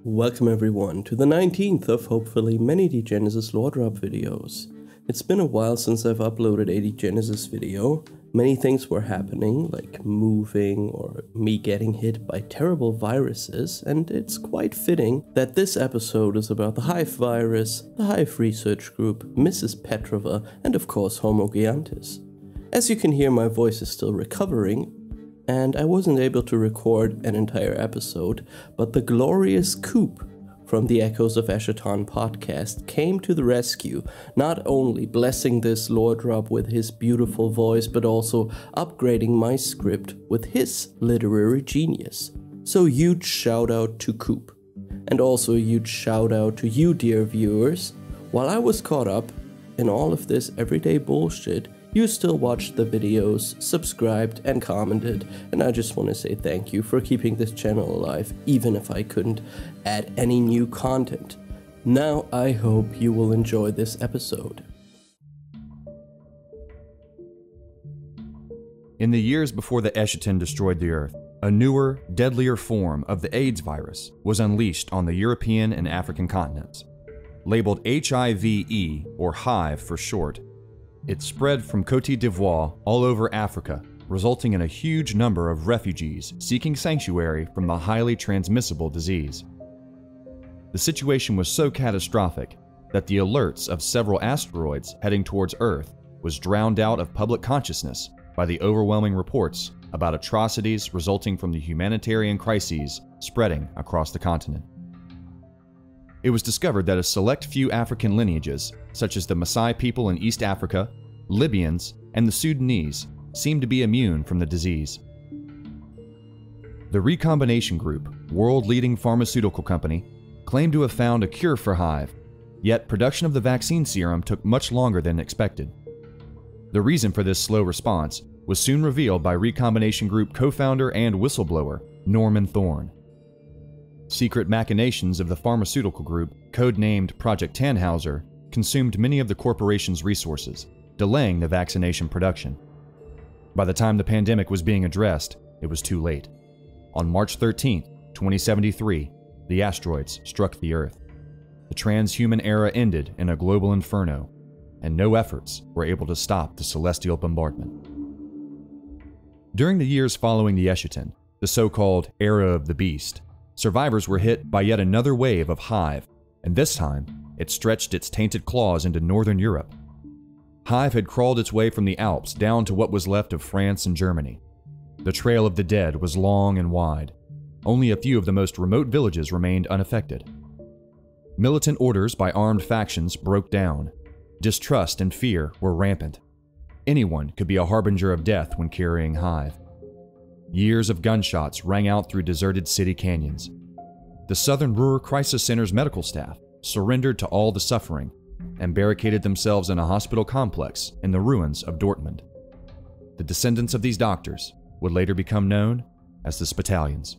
Welcome everyone to the 19th of hopefully many Degenesis lore drop videos. It's been a while since I've uploaded a Degenesis video. Many things were happening, like moving or me getting hit by terrible viruses, and it's quite fitting that this episode is about the Hive virus, the Hive research group, Mrs. Petrova, and of course Homo Geantis. As you can hear, my voice is still recovering, and I wasn't able to record an entire episode, but the glorious Coop from the Echoes of Eschaton podcast came to the rescue, not only blessing this lore drop with his beautiful voice, but also upgrading my script with his literary genius. So huge shout out to Coop. And also a huge shout out to you, dear viewers. While I was caught up in all of this everyday bullshit, you still watched the videos, subscribed, and commented, and I just want to say thank you for keeping this channel alive, even if I couldn't add any new content. Now I hope you will enjoy this episode. In the years before the Eschaton destroyed the Earth, a newer, deadlier form of the AIDS virus was unleashed on the European and African continents. Labeled Hive-E, or Hive for short, it spread from Côte d'Ivoire all over Africa, resulting in a huge number of refugees seeking sanctuary from the highly transmissible disease. The situation was so catastrophic that the alerts of several asteroids heading towards Earth was drowned out of public consciousness by the overwhelming reports about atrocities resulting from the humanitarian crises spreading across the continent. It was discovered that a select few African lineages, such as the Maasai people in East Africa, Libyans, and the Sudanese, seemed to be immune from the disease. The Recombination Group, world-leading pharmaceutical company, claimed to have found a cure for Hive, yet production of the vaccine serum took much longer than expected. The reason for this slow response was soon revealed by Recombination Group co-founder and whistleblower Norman Thorne. Secret machinations of the pharmaceutical group, codenamed Project Tannhauser, consumed many of the corporation's resources, delaying the vaccination production. By the time the pandemic was being addressed, it was too late. On March 13, 2073, the asteroids struck the Earth. The transhuman era ended in a global inferno, and no efforts were able to stop the celestial bombardment. During the years following the Eschaton, the so-called Era of the Beast, survivors were hit by yet another wave of Hive, and this time, it stretched its tainted claws into northern Europe. Hive had crawled its way from the Alps down to what was left of France and Germany. The trail of the dead was long and wide. Only a few of the most remote villages remained unaffected. Militant orders by armed factions broke down. Distrust and fear were rampant. Anyone could be a harbinger of death when carrying Hive. Years of gunshots rang out through deserted city canyons. The Southern Ruhr Crisis Center's medical staff surrendered to all the suffering and barricaded themselves in a hospital complex in the ruins of Dortmund. The descendants of these doctors would later become known as the Spitalians.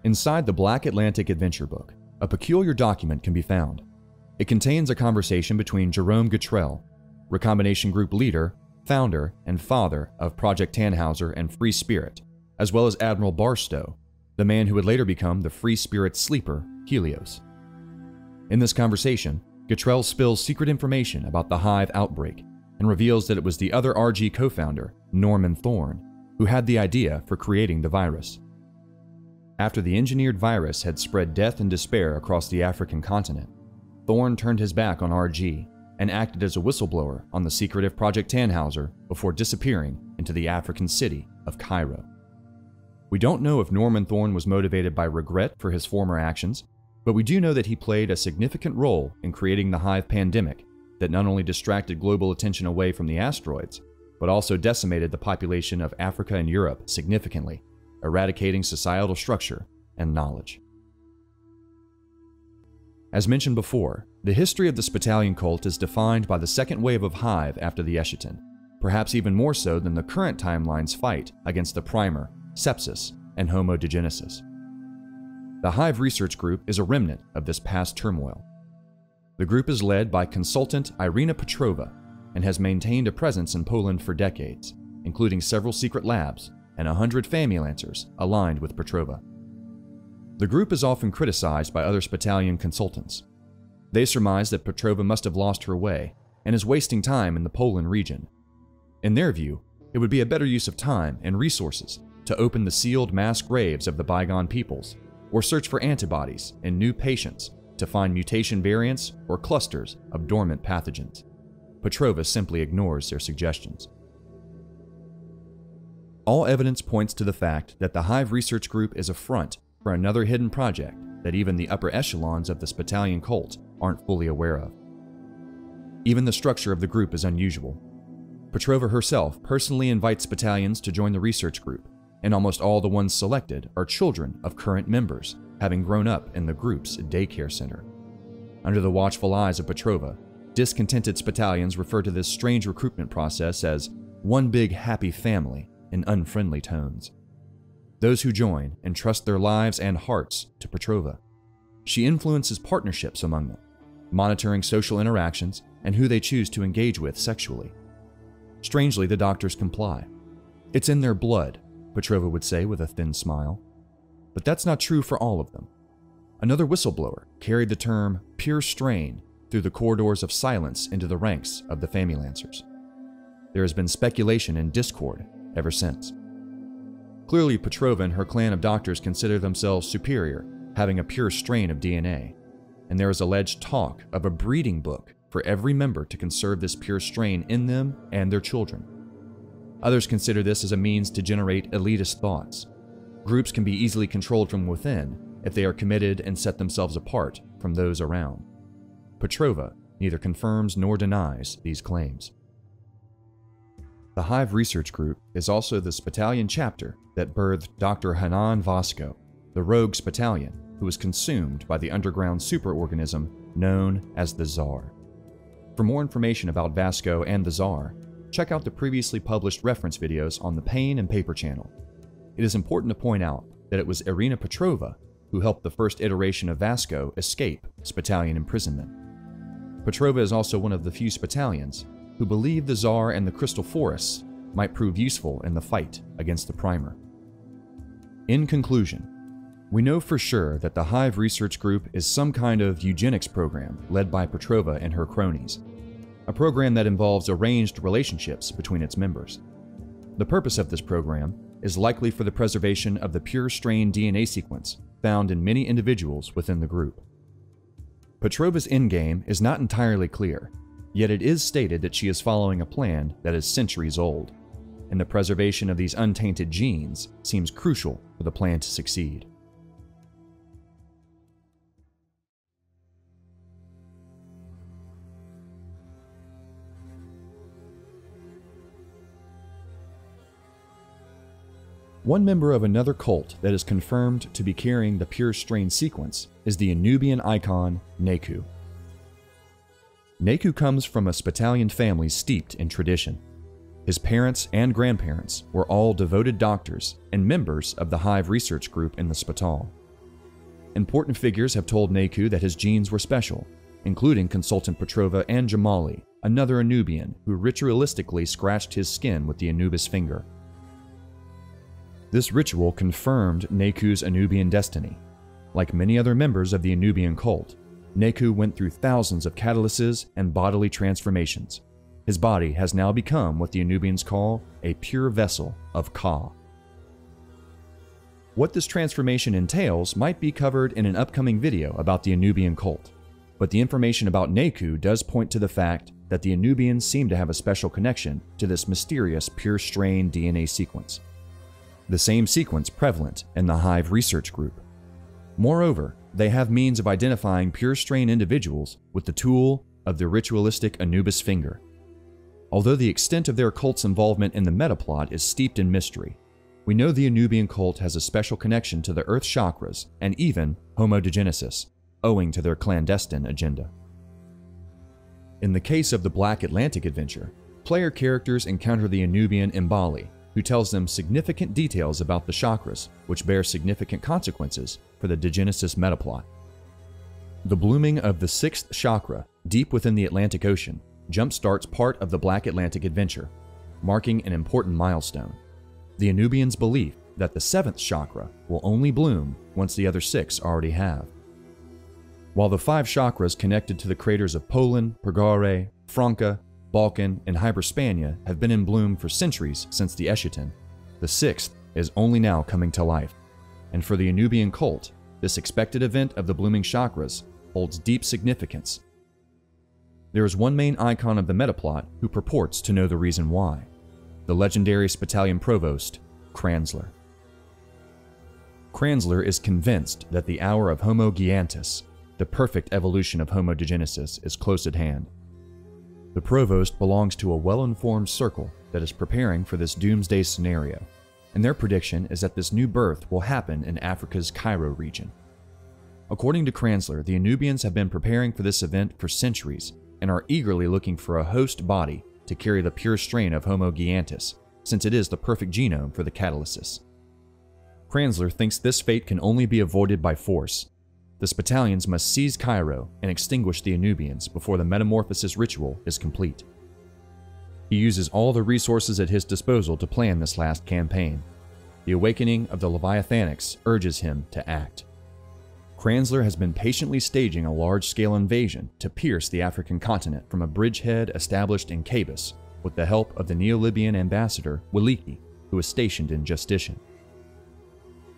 Inside the Black Atlantic Adventure Book, a peculiar document can be found. It contains a conversation between Jerome Gatrell, Recombination Group leader, founder, and father of Project Tannhauser and Free Spirit, as well as Admiral Barstow, the man who would later become the Free Spirit sleeper, Helios. In this conversation, Gatrell spills secret information about the Hive outbreak and reveals that it was the other RG co-founder, Norman Thorne, who had the idea for creating the virus. After the engineered virus had spread death and despair across the African continent, Thorne turned his back on RG and acted as a whistleblower on the secretive Project Tannhauser before disappearing into the African city of Cairo. We don't know if Norman Thorne was motivated by regret for his former actions, but we do know that he played a significant role in creating the Hive pandemic that not only distracted global attention away from the asteroids, but also decimated the population of Africa and Europe significantly, eradicating societal structure and knowledge. As mentioned before, the history of the Spitalian cult is defined by the second wave of Hive after the Eschaton, perhaps even more so than the current timeline's fight against the Primer, Sepsis, and Homo Geantis. The Hive research group is a remnant of this past turmoil. The group is led by consultant Irina Petrova and has maintained a presence in Poland for decades, including several secret labs and 100 Famulancers aligned with Petrova. The group is often criticized by other Spitalian consultants. They surmise that Petrova must have lost her way and is wasting time in the Poland region. In their view, it would be a better use of time and resources to open the sealed mass graves of the bygone peoples, or search for antibodies in new patients to find mutation variants or clusters of dormant pathogens. Petrova simply ignores their suggestions. All evidence points to the fact that the Hive research group is a front for another hidden project that even the upper echelons of the Spitalian cult aren't fully aware of. Even the structure of the group is unusual. Petrova herself personally invites Spitalians to join the research group, and almost all the ones selected are children of current members, having grown up in the group's daycare center. Under the watchful eyes of Petrova, discontented Spitalians refer to this strange recruitment process as one big happy family in unfriendly tones. Those who join entrust their lives and hearts to Petrova. She influences partnerships among them, monitoring social interactions and who they choose to engage with sexually. Strangely, the doctors comply. It's in their blood, Petrova would say with a thin smile. But that's not true for all of them. Another whistleblower carried the term pure strain through the corridors of silence into the ranks of the Famulancers. There has been speculation and discord ever since. Clearly, Petrova and her clan of doctors consider themselves superior, having a pure strain of DNA, and there is alleged talk of a breeding book for every member to conserve this pure strain in them and their children. Others consider this as a means to generate elitist thoughts. Groups can be easily controlled from within if they are committed and set themselves apart from those around. Petrova neither confirms nor denies these claims. The Hive research group is also the Spitalian chapter that birthed Dr. Hanan Vasco, the rogue Spitalian who was consumed by the underground superorganism known as the Tsar. For more information about Vasco and the Tsar, check out the previously published reference videos on the Pain&Paper channel. It is important to point out that it was Irina Petrova who helped the first iteration of Vasco escape Spitalian imprisonment. Petrova is also one of the few Spitalians who believe the Tsar and the Crystal Forests might prove useful in the fight against the Primer. In conclusion, we know for sure that the Hive research group is some kind of eugenics program led by Petrova and her cronies, a program that involves arranged relationships between its members. The purpose of this program is likely for the preservation of the pure strain DNA sequence found in many individuals within the group. Petrova's endgame is not entirely clear, yet it is stated that she is following a plan that is centuries old, and the preservation of these untainted genes seems crucial for the plan to succeed. One member of another cult that is confirmed to be carrying the pure strain sequence is the Anubian icon Neku. Neku comes from a Spitalian family steeped in tradition. His parents and grandparents were all devoted doctors and members of the Hive research group in the Spital. Important figures have told Neku that his genes were special, including consultant Petrova and Jamali, another Anubian who ritualistically scratched his skin with the Anubis finger. This ritual confirmed Neku's Anubian destiny. Like many other members of the Anubian cult, Neku went through thousands of catalyses and bodily transformations. His body has now become what the Anubians call a pure vessel of Ka. What this transformation entails might be covered in an upcoming video about the Anubian cult, but the information about Neku does point to the fact that the Anubians seem to have a special connection to this mysterious pure strain DNA sequence. The same sequence prevalent in the Hive research group. Moreover, they have means of identifying pure strain individuals with the tool of the ritualistic Anubis finger. Although the extent of their cult's involvement in the metaplot is steeped in mystery, we know the Anubian cult has a special connection to the Earth chakras and even Homo Geantis, owing to their clandestine agenda. In the case of the Black Atlantic adventure, player characters encounter the Anubian Mbali, who tells them significant details about the chakras, which bear significant consequences for the Degenesis metaplot. The blooming of the 6th chakra, deep within the Atlantic Ocean, jumpstarts part of the Black Atlantic adventure, marking an important milestone. The Anubians' belief that the 7th chakra will only bloom once the other 6 already have. While the 5 chakras connected to the craters of Poland, Purgare, Franca, Balkan, and Hyperspania have been in bloom for centuries since the Eschaton, the 6th is only now coming to life. And for the Anubian cult, this expected event of the blooming chakras holds deep significance. There is one main icon of the metaplot who purports to know the reason why: the legendary Spitalian provost, Kranzler. Kranzler is convinced that the hour of Homo Geantis, the perfect evolution of Homo Degenesis, is close at hand. The provost belongs to a well-informed circle that is preparing for this doomsday scenario, and their prediction is that this new birth will happen in Africa's Cairo region. According to Kranzler, the Anubians have been preparing for this event for centuries and are eagerly looking for a host body to carry the pure strain of Homo Geantis, since it is the perfect genome for the catalysis. Kranzler thinks this fate can only be avoided by force. The Spitalians must seize Cairo and extinguish the Anubians before the metamorphosis ritual is complete. He uses all the resources at his disposal to plan this last campaign. The awakening of the Leviathanics urges him to act. Kranzler has been patiently staging a large-scale invasion to pierce the African continent from a bridgehead established in Cabus with the help of the Neo-Libyan ambassador Wiliki, who is stationed in Justitian.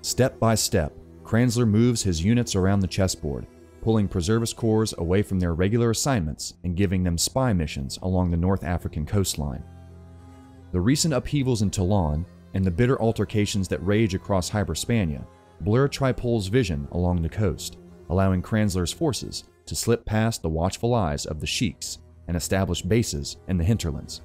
Step by step, Kranzler moves his units around the chessboard, pulling Preservist corps away from their regular assignments and giving them spy missions along the North African coastline. The recent upheavals in Toulon and the bitter altercations that rage across Hyperspania blur Tripol's vision along the coast, allowing Kranzler's forces to slip past the watchful eyes of the sheiks and establish bases in the hinterlands.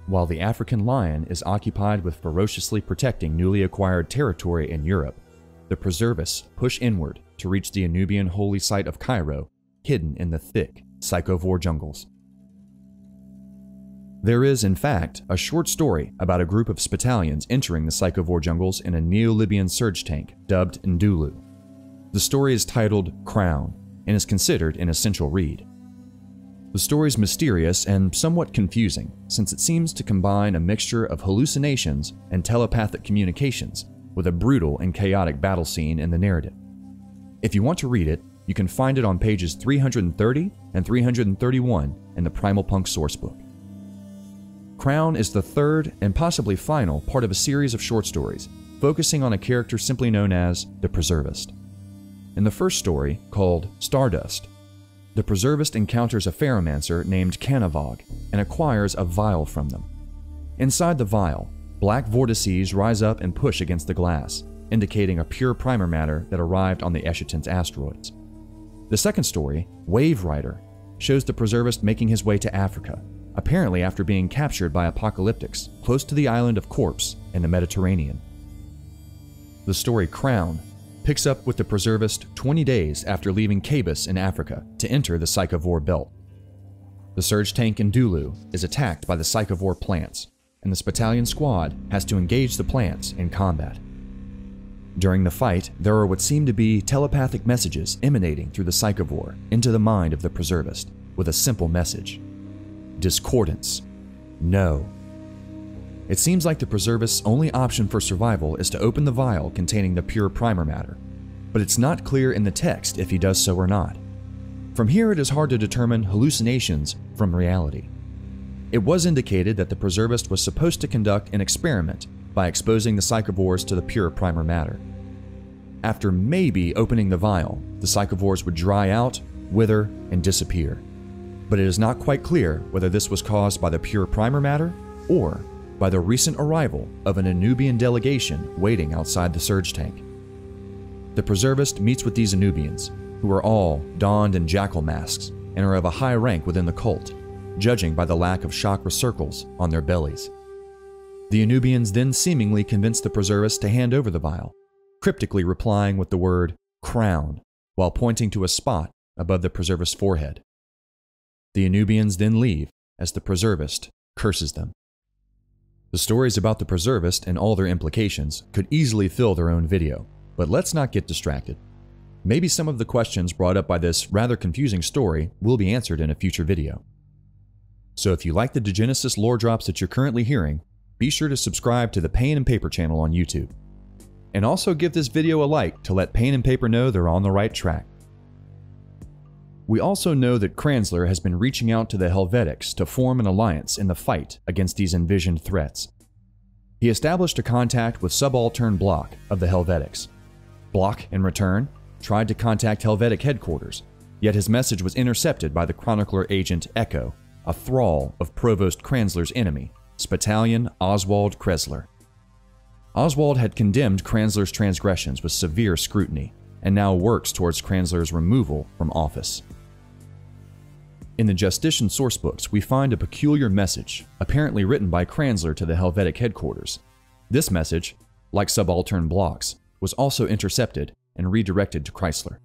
While the African lion is occupied with ferociously protecting newly acquired territory in Europe, the Preservists push inward to reach the Anubian holy site of Cairo, hidden in the thick Psychovore jungles. There is, in fact, a short story about a group of Spitalians entering the Psychovore jungles in a Neo-Libyan surge tank dubbed Ndulu. The story is titled Crown and is considered an essential read. The story is mysterious and somewhat confusing, since it seems to combine a mixture of hallucinations and telepathic communications with a brutal and chaotic battle scene in the narrative. If you want to read it, you can find it on pages 330 and 331 in the Primal Punk sourcebook. Crown is the third and possibly final part of a series of short stories, focusing on a character simply known as the Preservist. In the first story, called Stardust, the Preservist encounters a Pharomancer named Canavog and acquires a vial from them. Inside the vial, black vortices rise up and push against the glass, indicating a pure primer matter that arrived on the Eschaton's asteroids. The second story, Wave Rider, shows the Preservist making his way to Africa, apparently after being captured by apocalyptics close to the island of Corpse in the Mediterranean. The story Crown picks up with the Preservist 20 days after leaving Cabus in Africa to enter the Psychovore belt. The surge tank Ndulu is attacked by the Psychovore plants, and the Spitalian squad has to engage the plants in combat. During the fight, there are what seem to be telepathic messages emanating through the Psychovore into the mind of the Preservist with a simple message: discordance. No. It seems like the Preservist's only option for survival is to open the vial containing the pure primer matter, but it's not clear in the text if he does so or not. From here, it is hard to determine hallucinations from reality. It was indicated that the Preservist was supposed to conduct an experiment by exposing the Psychovores to the pure primer matter. After maybe opening the vial, the Psychovores would dry out, wither, and disappear. But it is not quite clear whether this was caused by the pure primer matter or by the recent arrival of an Anubian delegation waiting outside the surge tank. The Preservist meets with these Anubians, who are all donned in jackal masks and are of a high rank within the cult, judging by the lack of chakra circles on their bellies. The Anubians then seemingly convince the Preservist to hand over the vial, cryptically replying with the word crown while pointing to a spot above the Preservist's forehead. The Anubians then leave as the Preservist curses them. The stories about the Preservist and all their implications could easily fill their own video, but let's not get distracted. Maybe some of the questions brought up by this rather confusing story will be answered in a future video. So if you like the Degenesis lore drops that you're currently hearing, be sure to subscribe to the Pain&Paper channel on YouTube. And also give this video a like to let Pain&Paper know they're on the right track. We also know that Kranzler has been reaching out to the Helvetics to form an alliance in the fight against these envisioned threats. He established a contact with subaltern Block of the Helvetics. Block, in return, tried to contact Helvetic headquarters, yet his message was intercepted by the chronicler agent Echo, a thrall of Provost Kranzler's enemy, Spitalion Oswald Kresler. Oswald had condemned Kranzler's transgressions with severe scrutiny, and now works towards Kranzler's removal from office. In the Justitian sourcebooks, we find a peculiar message, apparently written by Kranzler to the Helvetic headquarters. This message, like subaltern Block's, was also intercepted and redirected to Chrysler.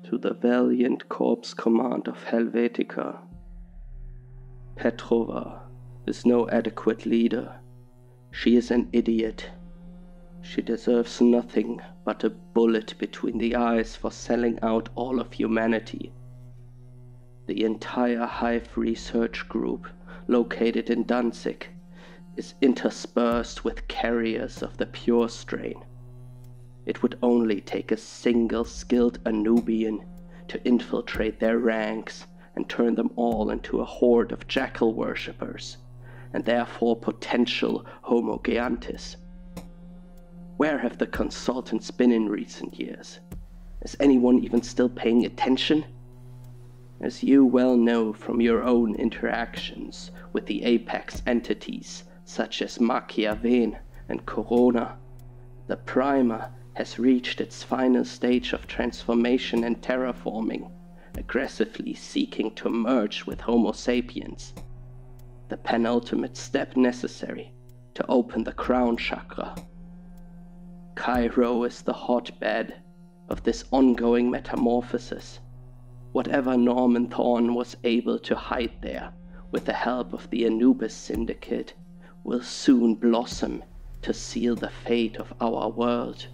To the valiant corps command of Helvetica, Petrova is no adequate leader. She is an idiot. She deserves nothing but a bullet between the eyes for selling out all of humanity. The entire Hive research group, located in Danzig, is interspersed with carriers of the pure strain. It would only take a single skilled Anubian to infiltrate their ranks and turn them all into a horde of jackal worshippers, and therefore potential Homo Geantis. Where have the consultants been in recent years? Is anyone even still paying attention? As you well know from your own interactions with the apex entities such as Machiaven and Corona, the Primer has reached its final stage of transformation and terraforming, aggressively seeking to merge with Homo sapiens. The penultimate step necessary to open the crown chakra. Cairo is the hotbed of this ongoing metamorphosis. Whatever Norman Thorn was able to hide there with the help of the Anubis Syndicate will soon blossom to seal the fate of our world.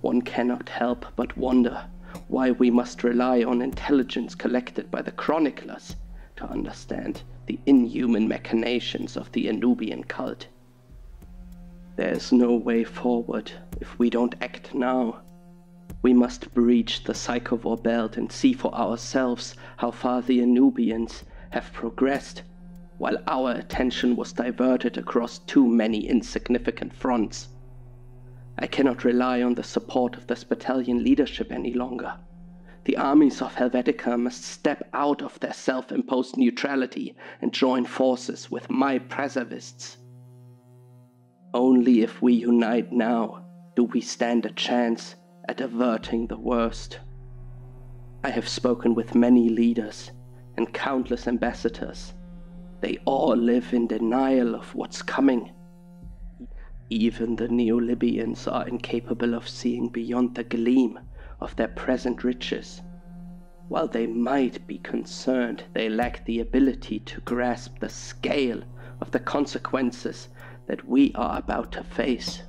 One cannot help but wonder why we must rely on intelligence collected by the chroniclers to understand the inhuman machinations of the Anubian cult. There is no way forward if we don't act now. We must breach the Psychovore belt and see for ourselves how far the Anubians have progressed, while our attention was diverted across too many insignificant fronts. I cannot rely on the support of the Spitalion leadership any longer. The armies of Helvetica must step out of their self-imposed neutrality and join forces with my preservists. Only if we unite now do we stand a chance at averting the worst. I have spoken with many leaders and countless ambassadors. They all live in denial of what's coming. Even the Neo-Libyans are incapable of seeing beyond the gleam of their present riches. While they might be concerned, they lack the ability to grasp the scale of the consequences that we are about to face.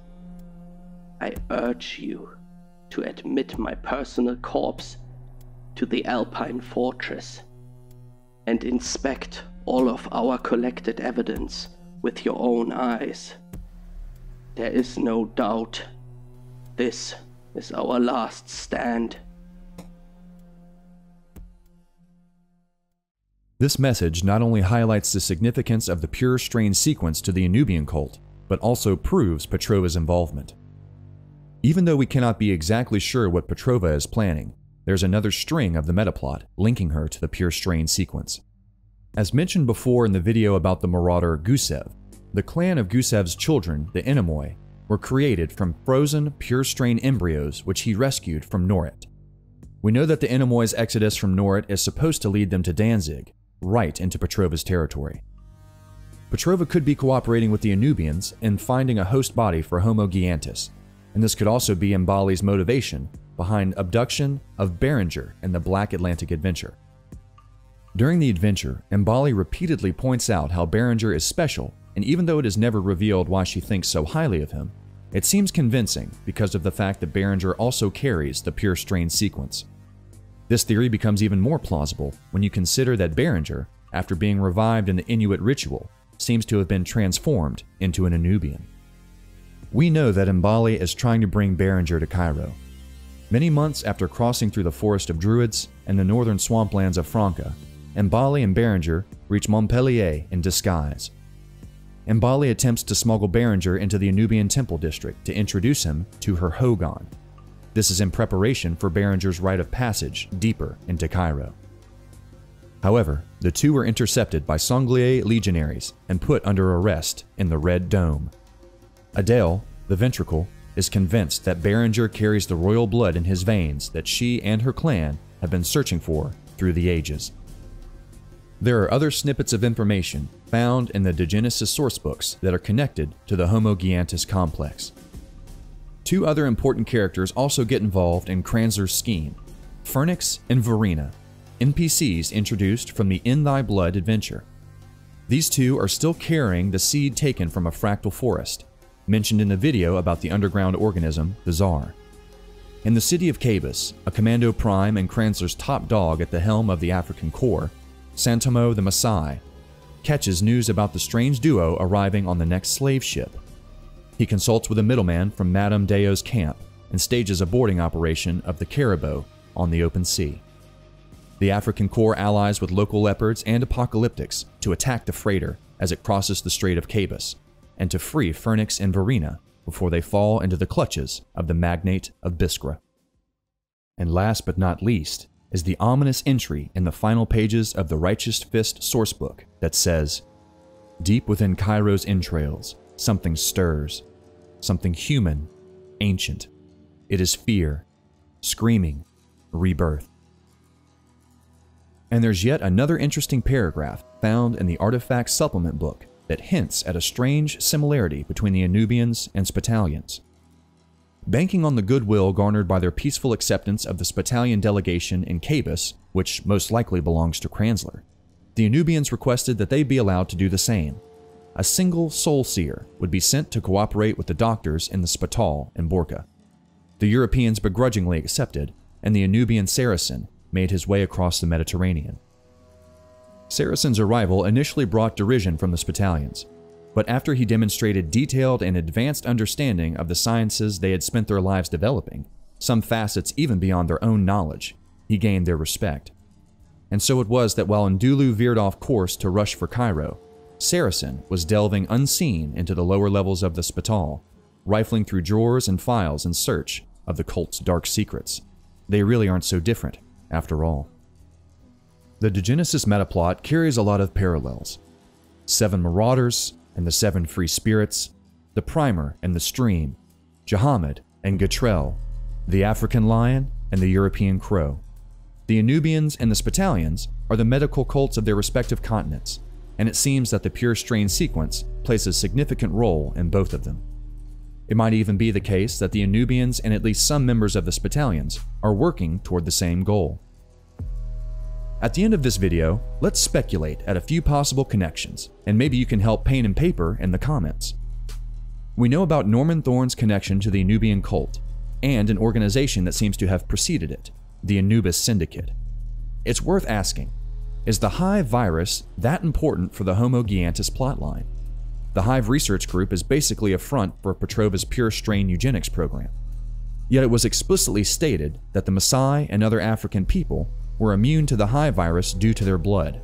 I urge you to admit my personal corpse to the Alpine fortress and inspect all of our collected evidence with your own eyes. There is no doubt this is our last stand. This message not only highlights the significance of the pure strain sequence to the Anubian cult, but also proves Petrova's involvement. Even though we cannot be exactly sure what Petrova is planning, there's another string of the metaplot linking her to the pure strain sequence. As mentioned before in the video about the marauder Gusev, the clan of Gusev's children, the Ennemoi, were created from frozen pure strain embryos which he rescued from Norit. We know that the Ennemoi's exodus from Norit is supposed to lead them to Danzig, right into Petrova's territory. Petrova could be cooperating with the Anubians in finding a host body for Homo Geantis, and this could also be Mbali's motivation behind abduction of Berenger in the Black Atlantic Adventure. During the adventure, Mbali repeatedly points out how Berenger is special, and even though it is never revealed why she thinks so highly of him, it seems convincing because of the fact that Berenger also carries the pure strain sequence. This theory becomes even more plausible when you consider that Berenger, after being revived in the Inuit ritual, seems to have been transformed into an Anubian. We know that Mbali is trying to bring Berenger to Cairo. Many months after crossing through the Forest of Druids and the northern swamplands of Franca, Mbali and Berenger reach Montpellier in disguise. Mbali attempts to smuggle Berenger into the Anubian temple district to introduce him to her Hogan. This is in preparation for Berenger's rite of passage deeper into Cairo. However, the two are intercepted by Sanglier legionaries and put under arrest in the Red Dome. Adele, the ventricle, is convinced that Berenger carries the royal blood in his veins that she and her clan have been searching for through the ages. There are other snippets of information found in the Degenesis sourcebooks that are connected to the Homo Geantis complex. Two other important characters also get involved in Kranzler's scheme, Phoenix and Verena, NPCs introduced from the In Thy Blood adventure. These two are still carrying the seed taken from a fractal forest, mentioned in the video about the underground organism, the Tsar. In the city of Cabus, a Commando Prime and Kranzler's top dog at the helm of the African Corps, Santomo the Maasai, catches news about the strange duo arriving on the next slave ship. He consults with a middleman from Madame Deo's camp and stages a boarding operation of the Caribou on the open sea. The African Corps allies with local leopards and apocalyptics to attack the freighter as it crosses the Strait of Cabus, and to free Phoenix and Verena before they fall into the clutches of the Magnate of Biskra. And last but not least is the ominous entry in the final pages of the Righteous Fist sourcebook that says, "Deep within Cairo's entrails, something stirs, something human, ancient. It is fear, screaming, rebirth." And there's yet another interesting paragraph found in the Artifact Supplement book that hints at a strange similarity between the Anubians and Spitalians. Banking on the goodwill garnered by their peaceful acceptance of the Spitalian delegation in Cabus, which most likely belongs to Kranzler, the Anubians requested that they be allowed to do the same. A single soul seer would be sent to cooperate with the doctors in the Spital in Borca. The Europeans begrudgingly accepted, and the Anubian Saracen made his way across the Mediterranean. Saracen's arrival initially brought derision from the Spitalians, but after he demonstrated detailed and advanced understanding of the sciences they had spent their lives developing, some facets even beyond their own knowledge, he gained their respect. And so it was that while Ndulu veered off course to rush for Cairo, Saracen was delving unseen into the lower levels of the Spital, rifling through drawers and files in search of the cult's dark secrets. They really aren't so different, after all. The Degenesis metaplot carries a lot of parallels. 7 Marauders and the 7 Free Spirits, the Primer and the Stream, Jahamed and Gatrell, the African Lion and the European Crow. The Anubians and the Spitalians are the medical cults of their respective continents, and it seems that the pure strain sequence plays a significant role in both of them. It might even be the case that the Anubians and at least some members of the Spitalians are working toward the same goal. At the end of this video, let's speculate at a few possible connections, and maybe you can help Pain&Paper in the comments. We know about Norman Thorne's connection to the Anubian cult, and an organization that seems to have preceded it, the Anubis Syndicate. It's worth asking, is the Hive virus that important for the Homo Geantis plotline? The Hive research group is basically a front for Petrova's pure strain eugenics program. Yet it was explicitly stated that the Maasai and other African people were immune to the Hive virus due to their blood.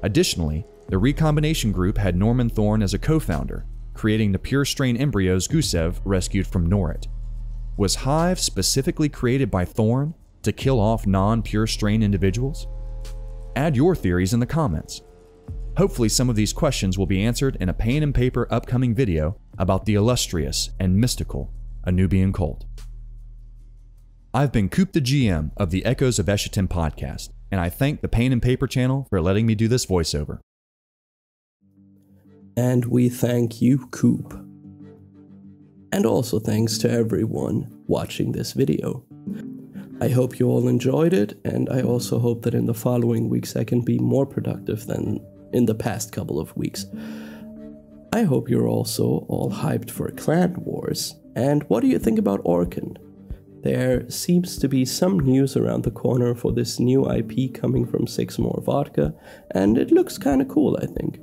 Additionally, the recombination group had Norman Thorne as a co-founder, creating the pure strain embryos Gusev rescued from Norit. Was Hive specifically created by Thorne to kill off non-pure strain individuals? Add your theories in the comments. Hopefully some of these questions will be answered in a Pain&Paper upcoming video about the illustrious and mystical Anubian cult. I've been Coop the GM of the Echoes of Eschaton podcast, and I thank the Pain&Paper channel for letting me do this voiceover. And we thank you, Coop. And also thanks to everyone watching this video. I hope you all enjoyed it, and I also hope that in the following weeks I can be more productive than in the past couple of weeks. I hope you're also all hyped for Clan Wars, and what do you think about Orkin? There seems to be some news around the corner for this new IP coming from 6 More Vodka, and it looks kinda cool, I think.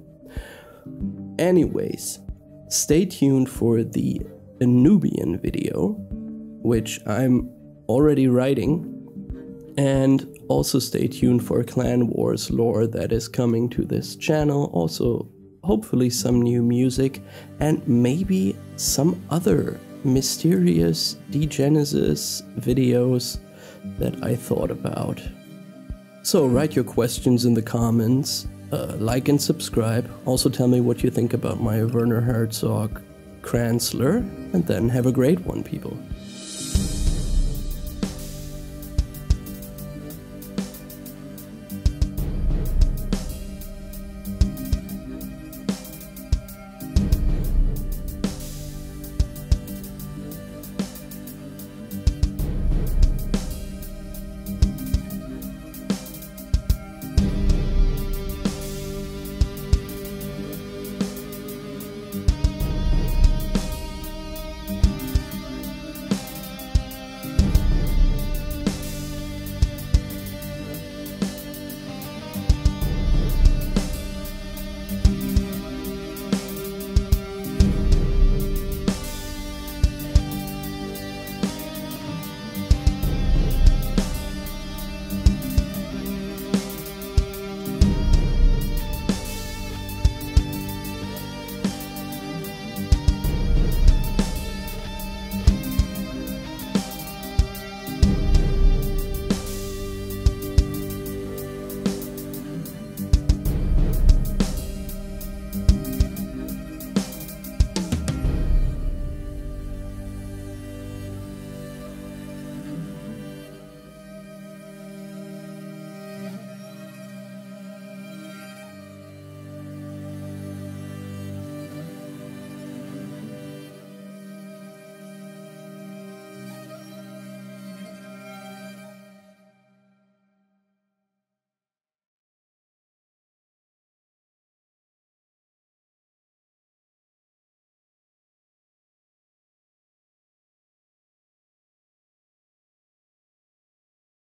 Anyways, stay tuned for the Anubian video, which I'm already writing, and also stay tuned for Clan Wars lore that is coming to this channel, also hopefully some new music, and maybe some other mysterious Degenesis videos that I thought about. So write your questions in the comments, like and subscribe, also tell me what you think about my Werner Herzog Kranzler, and then have a great one, people.